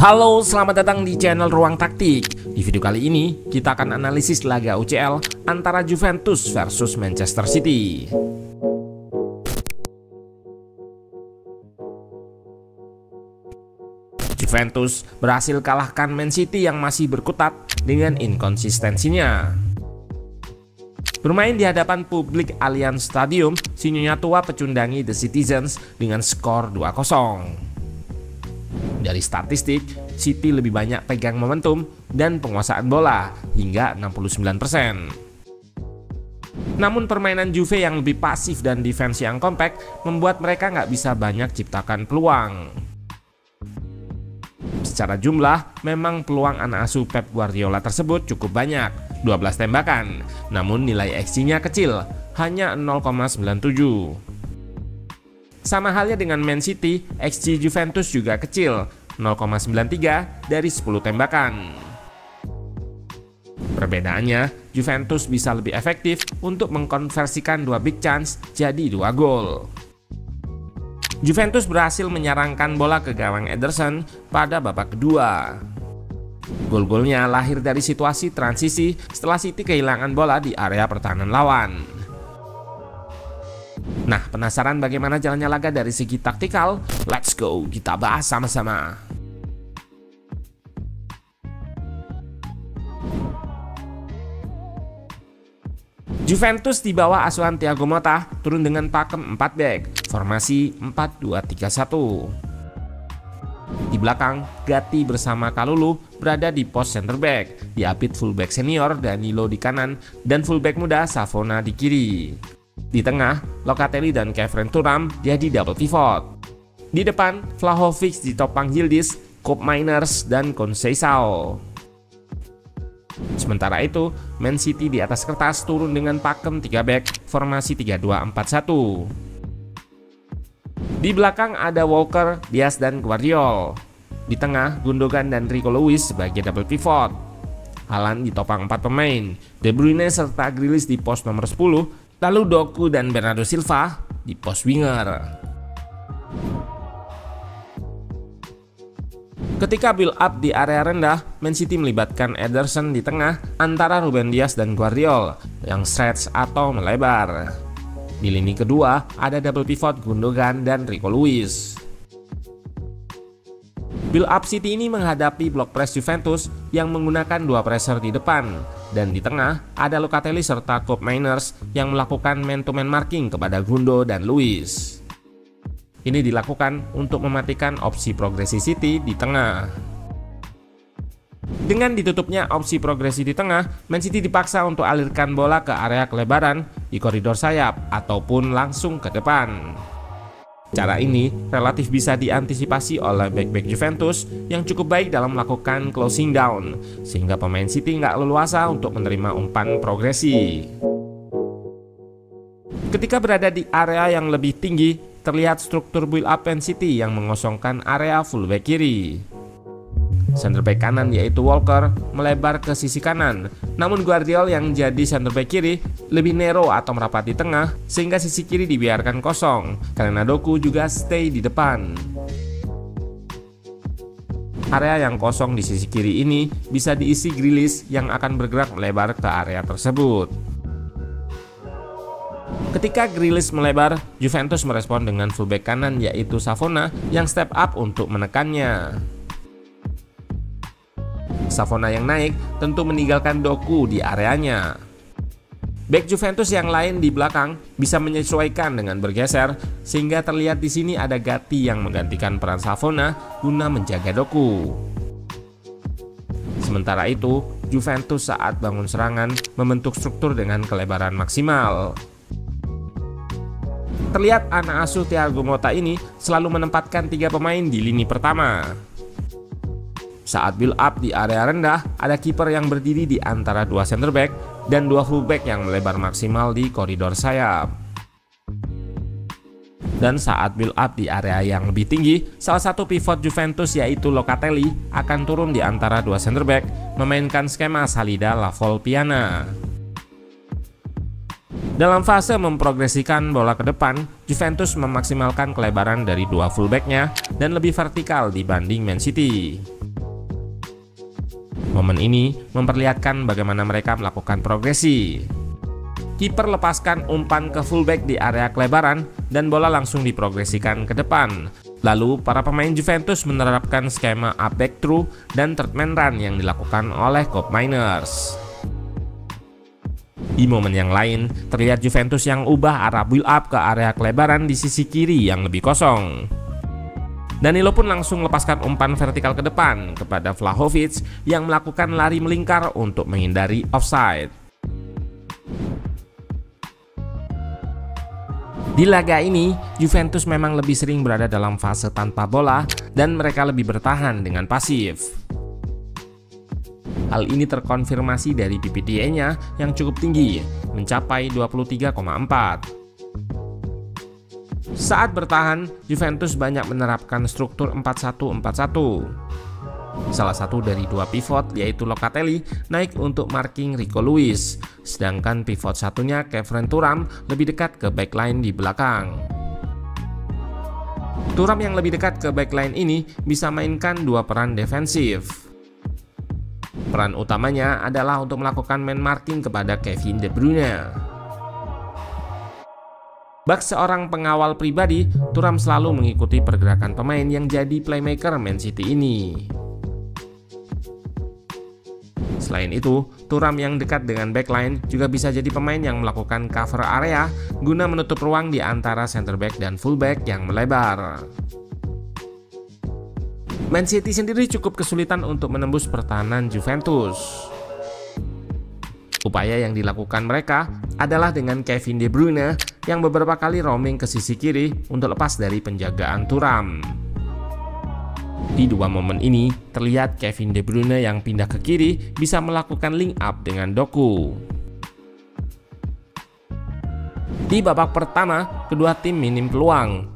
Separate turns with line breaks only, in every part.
Halo, selamat datang di channel Ruang Taktik. Di video kali ini, kita akan analisis laga UCL antara Juventus versus Manchester City. Juventus berhasil kalahkan Man City yang masih berkutat dengan inkonsistensinya. Bermain di hadapan publik Allianz Stadium, si Nyonya Tua pecundangi The Citizens dengan skor 2-0. Dari statistik, City lebih banyak pegang momentum dan penguasaan bola hingga 69%. Namun permainan Juve yang lebih pasif dan defense yang kompak membuat mereka nggak bisa banyak ciptakan peluang. Secara jumlah, memang peluang anak asuh Pep Guardiola tersebut cukup banyak, 12 tembakan. Namun nilai XG-nya kecil, hanya 0,97. Sama halnya dengan Man City, XG Juventus juga kecil, 0,93 dari 10 tembakan. Perbedaannya, Juventus bisa lebih efektif untuk mengkonversikan 2 big chance jadi 2 gol. Juventus berhasil menyarangkan bola ke gawang Ederson pada babak kedua. Gol-golnya lahir dari situasi transisi setelah City kehilangan bola di area pertahanan lawan. Nah, penasaran bagaimana jalannya laga dari segi taktikal? Let's go, kita bahas sama-sama. Juventus di bawah asuhan Thiago Motta turun dengan pakem 4 back, formasi 4-2-3-1. Di belakang, Gatti bersama Kalulu berada di pos center back, diapit fullback senior Danilo di kanan dan fullback muda Savona di kiri. Di tengah, Locatelli dan Kevin Thuram jadi double pivot. Di depan, Vlahovic ditopang Yildiz, Koopmeiners, dan Conceição. Sementara itu, Man City di atas kertas turun dengan pakem 3 back, formasi 3-2-4-1. Di belakang ada Walker, Diaz, dan Gvardiol. Di tengah, Gundogan dan Rico Lewis sebagai double pivot. Haaland ditopang 4 pemain, De Bruyne serta Grealish di pos nomor 10, lalu Doku dan Bernardo Silva di pos winger. Ketika build up di area rendah, Man City melibatkan Ederson di tengah antara Ruben Dias dan Gvardiol yang stretch atau melebar. Di lini kedua ada double pivot Gundogan dan Rico Lewis. Build up City ini menghadapi block press Juventus yang menggunakan 2 pressure di depan, dan di tengah ada Locatelli serta Koopmeiners yang melakukan man-to-man marking kepada Gundo dan Lewis. Ini dilakukan untuk mematikan opsi progresi City di tengah. Dengan ditutupnya opsi progresi di tengah, Man City dipaksa untuk alirkan bola ke area kelebaran di koridor sayap ataupun langsung ke depan. Cara ini relatif bisa diantisipasi oleh back-back Juventus yang cukup baik dalam melakukan closing down, sehingga pemain City nggak leluasa untuk menerima umpan progresi. Ketika berada di area yang lebih tinggi, terlihat struktur build up Man City yang mengosongkan area fullback kiri. Center back kanan yaitu Walker melebar ke sisi kanan, namun Gvardiol yang jadi center back kiri lebih narrow atau merapat di tengah sehingga sisi kiri dibiarkan kosong karena Doku juga stay di depan. Area yang kosong di sisi kiri ini bisa diisi Grealish yang akan bergerak melebar ke area tersebut. Ketika Grealish melebar, Juventus merespon dengan fullback kanan yaitu Savona yang step up untuk menekannya. Savona yang naik tentu meninggalkan Doku di areanya. Back Juventus yang lain di belakang bisa menyesuaikan dengan bergeser sehingga terlihat di sini ada Gatti yang menggantikan peran Savona guna menjaga Doku. Sementara itu, Juventus saat bangun serangan membentuk struktur dengan kelebaran maksimal. Terlihat anak asuh Thiago Motta ini selalu menempatkan 3 pemain di lini pertama. Saat build up di area rendah, ada kiper yang berdiri di antara 2 center back dan 2 fullback yang melebar maksimal di koridor sayap. Dan saat build up di area yang lebih tinggi, salah satu pivot Juventus yaitu Locatelli akan turun di antara 2 center back, memainkan skema Salida La Volpiana. Dalam fase memprogresikan bola ke depan, Juventus memaksimalkan kelebaran dari 2 fullbacknya dan lebih vertikal dibanding Man City. Momen ini memperlihatkan bagaimana mereka melakukan progresi. Kiper lepaskan umpan ke fullback di area kelebaran dan bola langsung diprogresikan ke depan. Lalu para pemain Juventus menerapkan skema up back through dan third man run yang dilakukan oleh Koopmeiners. Di momen yang lain, terlihat Juventus yang ubah arah build up ke area kelebaran di sisi kiri yang lebih kosong. Danilo pun langsung lepaskan umpan vertikal ke depan kepada Vlahovic yang melakukan lari melingkar untuk menghindari offside. Di laga ini, Juventus memang lebih sering berada dalam fase tanpa bola dan mereka lebih bertahan dengan pasif. Hal ini terkonfirmasi dari PPDA-nya yang cukup tinggi, mencapai 23,4. Saat bertahan, Juventus banyak menerapkan struktur 4-1-4-1. Salah satu dari dua pivot, yaitu Locatelli, naik untuk marking Rico Lewis, sedangkan pivot satunya, Kevin Thuram, lebih dekat ke backline di belakang. Thuram yang lebih dekat ke backline ini bisa mainkan dua peran defensif. Peran utamanya adalah untuk melakukan man marking kepada Kevin De Bruyne. Bak seorang pengawal pribadi, Thuram selalu mengikuti pergerakan pemain yang jadi playmaker Man City ini. Selain itu, Thuram yang dekat dengan backline juga bisa jadi pemain yang melakukan cover area guna menutup ruang di antara center back dan fullback yang melebar. Man City sendiri cukup kesulitan untuk menembus pertahanan Juventus. Upaya yang dilakukan mereka adalah dengan Kevin De Bruyne yang beberapa kali roaming ke sisi kiri untuk lepas dari penjagaan Thuram. Di dua momen ini, terlihat Kevin De Bruyne yang pindah ke kiri bisa melakukan link up dengan Doku. Di babak pertama, kedua tim minim peluang.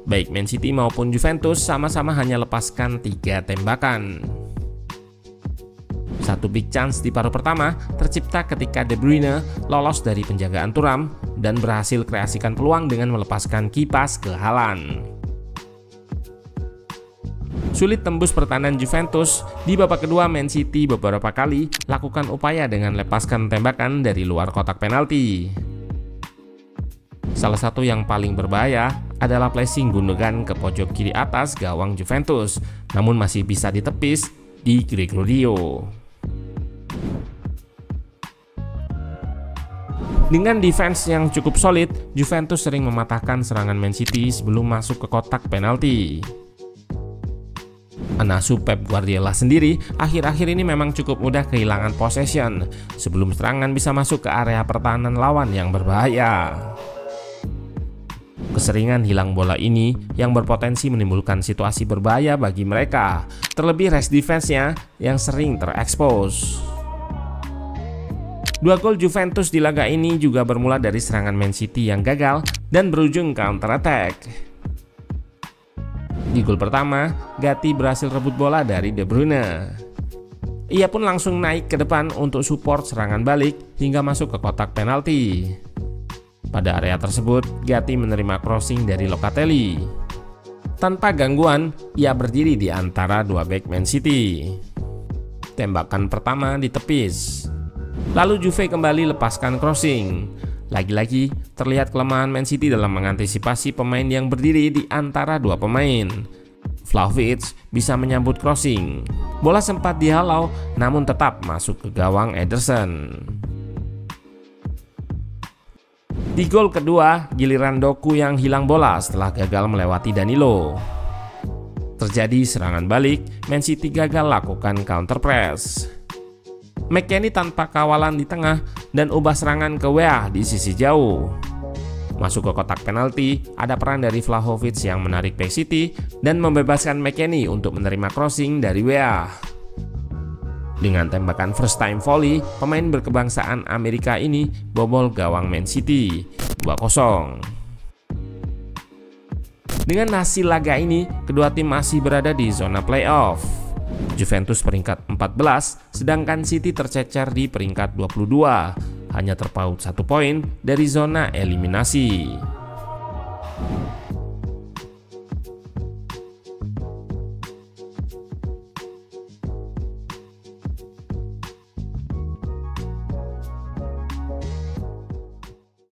Baik Man City maupun Juventus sama-sama hanya lepaskan 3 tembakan. Satu big chance di paruh pertama tercipta ketika De Bruyne lolos dari penjagaan Thuram dan berhasil kreasikan peluang dengan melepaskan kipas ke Haaland. Sulit tembus pertahanan Juventus, di babak kedua Man City beberapa kali lakukan upaya dengan lepaskan tembakan dari luar kotak penalti. Salah satu yang paling berbahaya adalah placing Gundogan ke pojok kiri atas gawang Juventus, namun masih bisa ditepis di Gregorio. Dengan defense yang cukup solid, Juventus sering mematahkan serangan Man City sebelum masuk ke kotak penalti. Anasu Pep Guardiola sendiri akhir-akhir ini memang cukup mudah kehilangan possession sebelum serangan bisa masuk ke area pertahanan lawan yang berbahaya. Keseringan hilang bola ini yang berpotensi menimbulkan situasi berbahaya bagi mereka, terlebih race defense-nya yang sering terekspos. Dua gol Juventus di laga ini juga bermula dari serangan Man City yang gagal dan berujung counter attack. Di gol pertama, Gatti berhasil rebut bola dari De Bruyne. Ia pun langsung naik ke depan untuk support serangan balik hingga masuk ke kotak penalti. Pada area tersebut, Gatti menerima crossing dari Locatelli. Tanpa gangguan, ia berdiri di antara dua bek Man City. Tembakan pertama ditepis. Lalu Juve kembali lepaskan crossing. Lagi-lagi terlihat kelemahan Man City dalam mengantisipasi pemain yang berdiri di antara dua pemain. Vlahovic bisa menyambut crossing. Bola sempat dihalau namun tetap masuk ke gawang Ederson. Di gol kedua, giliran Doku yang hilang bola setelah gagal melewati Danilo. Terjadi serangan balik, Man City gagal lakukan counter press. McKennie tanpa kawalan di tengah dan ubah serangan ke Weah di sisi jauh. Masuk ke kotak penalti, ada peran dari Vlahovic yang menarik back City dan membebaskan McKennie untuk menerima crossing dari Weah. Dengan tembakan first time volley, pemain berkebangsaan Amerika ini bobol gawang Man City 2-0. Dengan hasil laga ini, kedua tim masih berada di zona playoff. Juventus peringkat 14, sedangkan City tercecer di peringkat 22, hanya terpaut 1 poin dari zona eliminasi.